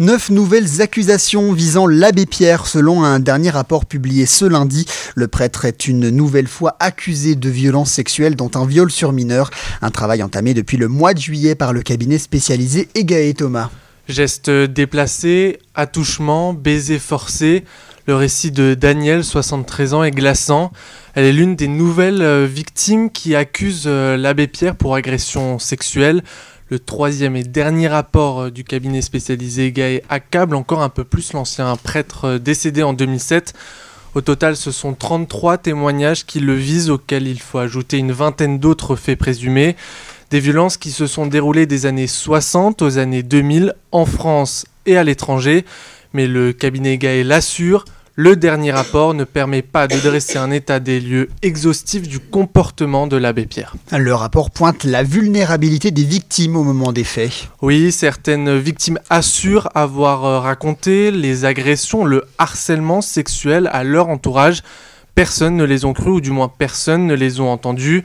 9 nouvelles accusations visant l'abbé Pierre. Selon un dernier rapport publié ce lundi, le prêtre est une nouvelle fois accusé de violences sexuelles, dont un viol sur mineur. Un travail entamé depuis le mois de juillet par le cabinet spécialisé Egae Thomas. Gestes déplacés, attouchements, baisers forcés. Le récit de Danielle, 73 ans, est glaçant. Elle est l'une des nouvelles victimes qui accusent l'abbé Pierre pour agression sexuelle. Le troisième et dernier rapport du cabinet spécialisé Egae accable encore un peu plus l'ancien prêtre décédé en 2007. Au total, ce sont 33 témoignages qui le visent, auxquels il faut ajouter une vingtaine d'autres faits présumés. Des violences qui se sont déroulées des années 60 aux années 2000 en France et à l'étranger. Mais le cabinet Egae l'assure, le dernier rapport ne permet pas de dresser un état des lieux exhaustif du comportement de l'abbé Pierre. Le rapport pointe la vulnérabilité des victimes au moment des faits. Oui, certaines victimes assurent avoir raconté les agressions, le harcèlement sexuel à leur entourage. Personne ne les a crues, ou du moins personne ne les a entendues.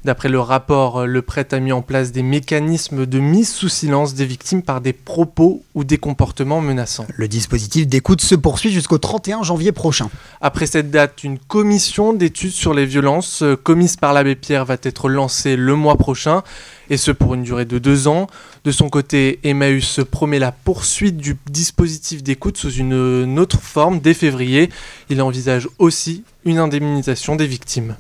D'après le rapport, le prêtre a mis en place des mécanismes de mise sous silence des victimes par des propos ou des comportements menaçants. Le dispositif d'écoute se poursuit jusqu'au 31 janvier prochain. Après cette date, une commission d'études sur les violences commises par l'abbé Pierre va être lancée le mois prochain, et ce pour une durée de 2 ans. De son côté, Emmaüs promet la poursuite du dispositif d'écoute sous une autre forme dès février. Il envisage aussi une indemnisation des victimes.